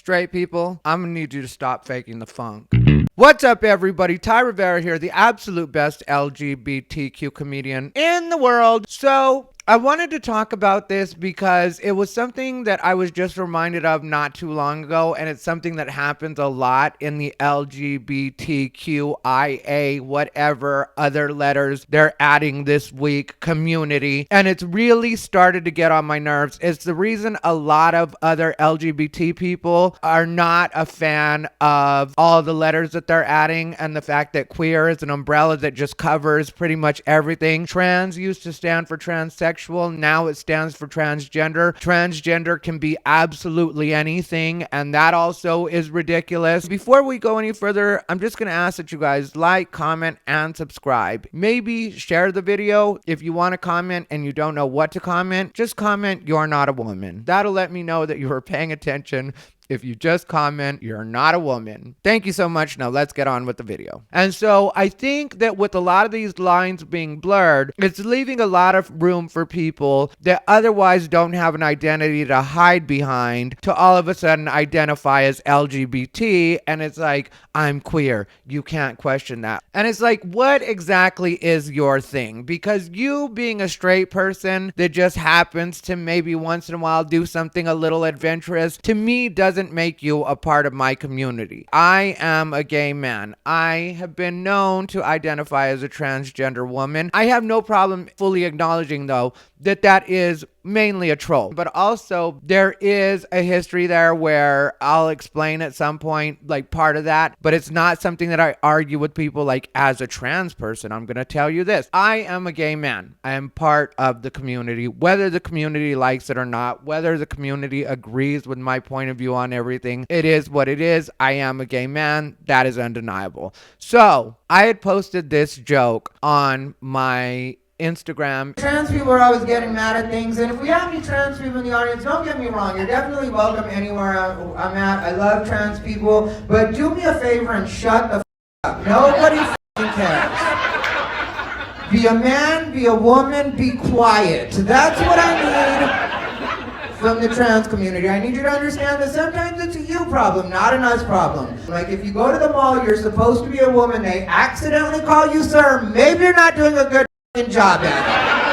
Straight people, I'm gonna need you to stop faking the funk. What's up, everybody? Rivera here, the absolute best LGBTQ comedian in the world. So I wanted to talk about this because it was something that I was just reminded of not too long ago, and it's something that happens a lot in the LGBTQIA, whatever other letters they're adding this week, community, and it's really started to get on my nerves. It's the reason a lot of other LGBT people are not a fan of all the letters that they're adding, and the fact that queer is an umbrella that just covers pretty much everything. Trans used to stand for transsexual. Now it stands for transgender. Transgender can be absolutely anything, and that also is ridiculous. Before we go any further, I'm just going to ask that you guys like, comment, and subscribe. Maybe share the video. If you want to comment and you don't know what to comment, just comment, "You're not a woman." That'll let me know that you were paying attention. If you just comment, "You're not a woman." Thank you so much. Now let's get on with the video. And so I think that with a lot of these lines being blurred, it's leaving a lot of room for people that otherwise don't have an identity to hide behind to all of a sudden identify as LGBT. And it's like, I'm queer. You can't question that. And it's like, what exactly is your thing? Because you being a straight person that just happens to maybe once in a while do something a little adventurous, to me doesn't make you a part of my community. I am a gay man. I have been known to identify as a transgender woman. I have no problem fully acknowledging, though, that that is mainly a troll. But also, there is a history there where I'll explain at some point, like, part of that. But it's not something that I argue with people like as a trans person. I'm going to tell you this. I am a gay man. I am part of the community, whether the community likes it or not, whether the community agrees with my point of view on everything. It is what it is. I am a gay man. That is undeniable. So I had posted this joke on my Instagram. Trans people are always getting mad at things, and if we have any trans people in the audience, don't get me wrong, you're definitely welcome anywhere I'm at. I love trans people, but do me a favor and shut the up. Nobody cares. Be a man, be a woman, be quiet. That's what I need from the trans community. I need you to understand that sometimes it's a you problem, not an us problem. Like, if you go to the mall, you're supposed to be a woman, they accidentally call you sir, maybe you're not doing a good job at it.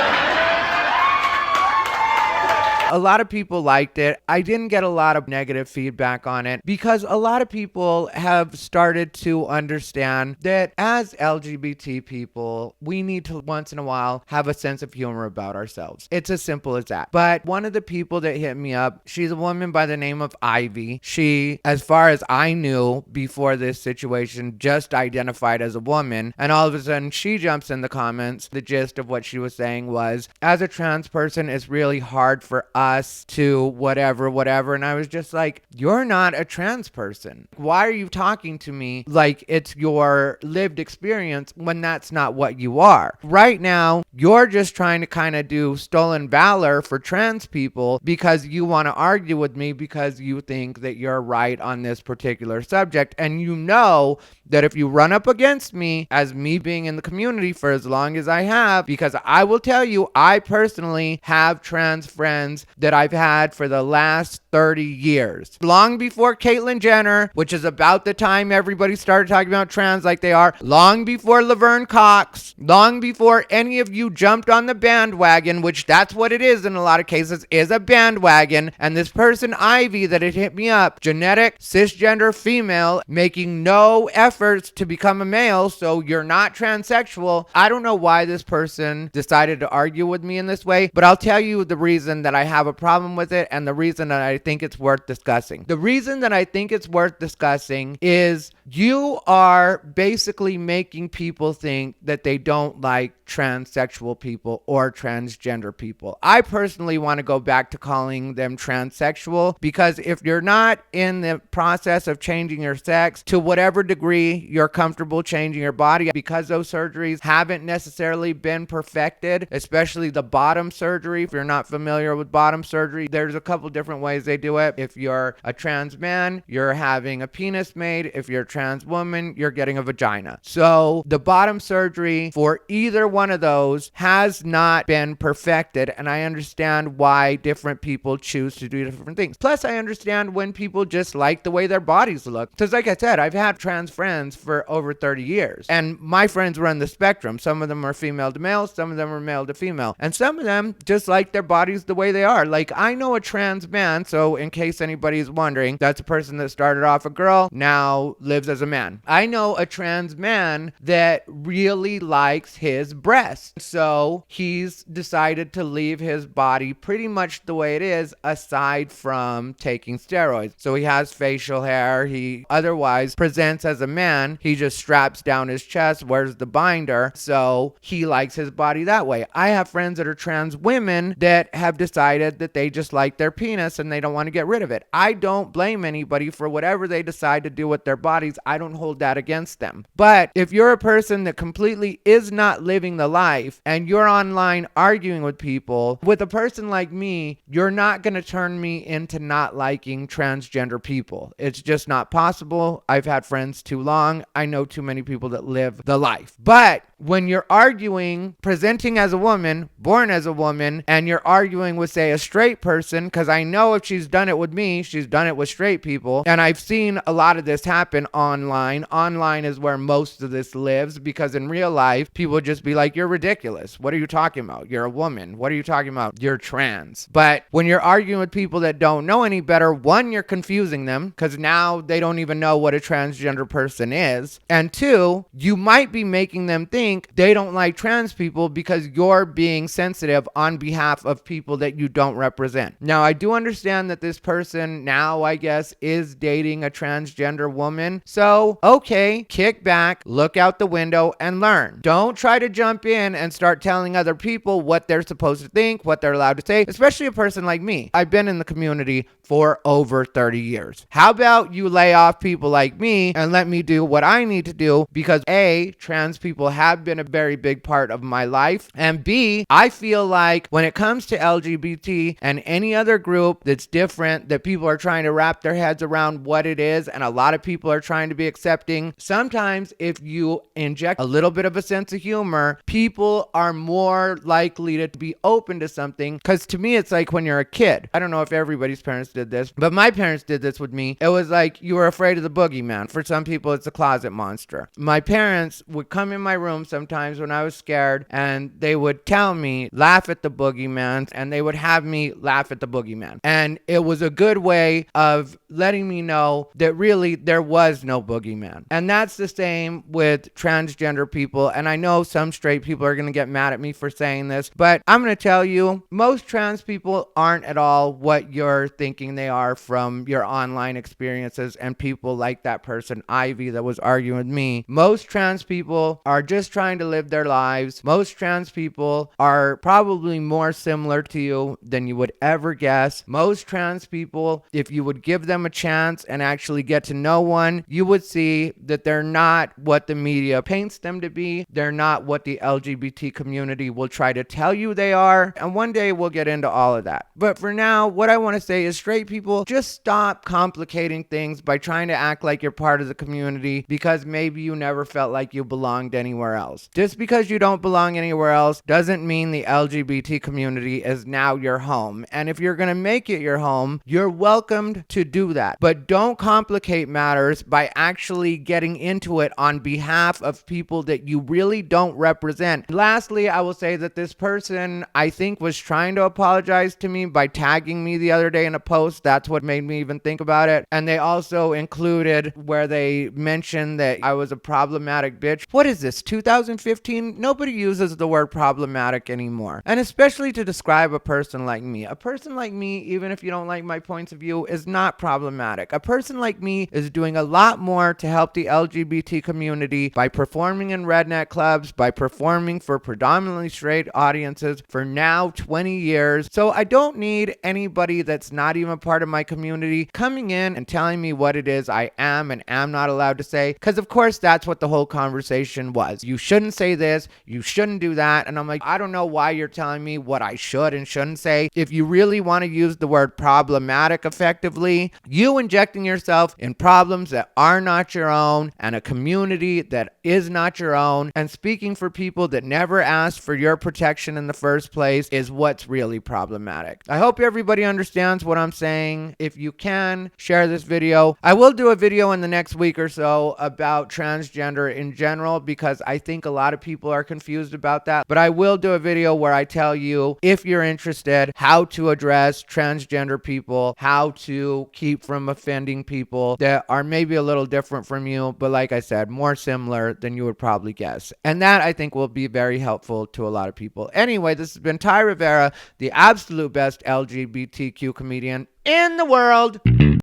A lot of people liked it. I didn't get a lot of negative feedback on it because a lot of people have started to understand that as LGBT people, we need to once in a while have a sense of humor about ourselves. It's as simple as that. But one of the people that hit me up, she's a woman by the name of Ivy. She, as far as I knew before this situation, just identified as a woman. And all of a sudden she jumps in the comments. The gist of what she was saying was, as a trans person, it's really hard for us to whatever. And I was just like, you're not a trans person. Why are you talking to me like it's your lived experience when that's not what you are? Right now, you're just trying to kind of do stolen valor for trans people because you want to argue with me because you think that you're right on this particular subject. And you know that if you run up against me, as me being in the community for as long as I have, because I will tell you, I personally have trans friends that I've had for the last 30 years. Long before Caitlyn Jenner, which is about the time everybody started talking about trans like they are, long before Laverne Cox, long before any of you jumped on the bandwagon, which that's what it is in a lot of cases, is a bandwagon. And this person, Ivy, that had hit me up, genetic, cisgender female, making no efforts to become a male, so you're not transsexual. I don't know why this person decided to argue with me in this way, but I'll tell you the reason that I have a problem with it and the reason that I think it's worth discussing. The reason that I think it's worth discussing is you are basically making people think that they don't like transsexual people or transgender people. I personally want to go back to calling them transsexual because if you're not in the process of changing your sex to whatever degree you're comfortable changing your body, because those surgeries haven't necessarily been perfected, especially the bottom surgery. If you're not familiar with bottom surgery, there's a couple different ways they do it. If you're a trans man, you're having a penis made. If you're trans woman, you're getting a vagina. So the bottom surgery for either one of those has not been perfected, and I understand why different people choose to do different things. Plus, I understand when people just like the way their bodies look. Because like I said, I've had trans friends for over 30 years, and my friends run the spectrum. Some of them are female to male, some of them are male to female, and some of them just like their bodies the way they are. Like, I know a trans man, so in case anybody's wondering, that's a person that started off a girl, now lives as a man. I know a trans man that really likes his breasts, so he's decided to leave his body pretty much the way it is, aside from taking steroids. So he has facial hair, he otherwise presents as a man, he just straps down his chest, wears the binder, so he likes his body that way. I have friends that are trans women that have decided that they just like their penis and they don't want to get rid of it. I don't blame anybody for whatever they decide to do with their bodies. I don't hold that against them. But if you're a person that completely is not living the life and you're online arguing with people, with a person like me, you're not going to turn me into not liking transgender people. It's just not possible. I've had friends too long. I know too many people that live the life. But when you're arguing, presenting as a woman, born as a woman, and you're arguing with, say, a straight person, because I know if she's done it with me, she's done it with straight people, and I've seen a lot of this happen online. Online is where most of this lives, because in real life, people just be like, you're ridiculous. What are you talking about? You're a woman. What are you talking about? You're trans. But when you're arguing with people that don't know any better, one, you're confusing them, because now they don't even know what a transgender person is, and two, you might be making them think they don't like trans people because you're being sensitive on behalf of people that you don't represent. Now, I do understand that this person now, I guess, is dating a transgender woman. So, okay, kick back, look out the window, and learn. Don't try to jump in and start telling other people what they're supposed to think, what they're allowed to say, especially a person like me. I've been in the community for over 30 years. How about you lay off people like me and let me do what I need to do? Because A, trans people have been a very big part of my life, and B, I feel like when it comes to LGBT and any other group that's different, that people are trying to wrap their heads around what it is, and a lot of people are trying to be accepting, sometimes if you inject a little bit of a sense of humor, people are more likely to be open to something. Because to me, it's like when you're a kid. I don't know if everybody's parents did this, but my parents did this with me. It was like you were afraid of the boogeyman. For some people, it's a closet monster. My parents would come in my room sometimes when I was scared, and they would tell me, laugh at the boogeyman, and they would have me laugh at the boogeyman. And it was a good way of letting me know that really there was no boogeyman. And that's the same with transgender people. And I know some straight people are going to get mad at me for saying this, but I'm going to tell you, most trans people aren't at all what you're thinking they are from your online experiences and people like that person, Ivy, that was arguing with me. Most trans people are just trying to live their lives. Most trans people are probably more similar to you than you would ever guess. Most trans people, if you would give them a chance and actually get to know one, you would see that they're not what the media paints them to be. They're not what the LGBT community will try to tell you they are. And one day we'll get into all of that. But for now, what I want to say is, straight people, just stop complicating things by trying to act like you're part of the community because maybe you never felt like you belonged anywhere else. Just because you don't belong anywhere else doesn't mean the LGBT community is now your home. And if you're going to make it your home, you're welcomed to do that. But don't complicate matters by actually getting into it on behalf of people that you really don't represent. Lastly, I will say that this person, I think, was trying to apologize to me by tagging me the other day in a post. That's what made me even think about it. And they also included where they mentioned that I was a problematic bitch. What is this, 2015? Nobody uses the word problematic anymore. And especially to describe a person like me. A person like me, even if you don't like my points of view, is not problematic. A person like me is doing a lot more to help the LGBT community by performing in redneck clubs, by performing for predominantly straight audiences for now 20 years. So I don't need anybody that's not even part of my community coming in and telling me what it is I am and am not allowed to say, because of course that's what the whole conversation was. You shouldn't say this, you shouldn't do that, and I'm like, I don't know why you're telling me what I should and shouldn't say. If you really want to use the word problematic effectively, you injecting yourself in problems that are not your own and a community that is not your own, and speaking for people that never asked for your protection in the first place is what's really problematic. I hope everybody understands what I'm saying. If you can, share this video. I will do a video in the next week or so about transgender in general because I think a lot of people are confused about that. But I will do a video where I tell you, if you're interested, how to address transgender people, how to keep from offending people that are maybe a little different from you, but like I said, more similar than you would probably guess. And that I think will be very helpful to a lot of people. Anyway, this has been Rivera, the absolute best LGBTQ comedian in the world.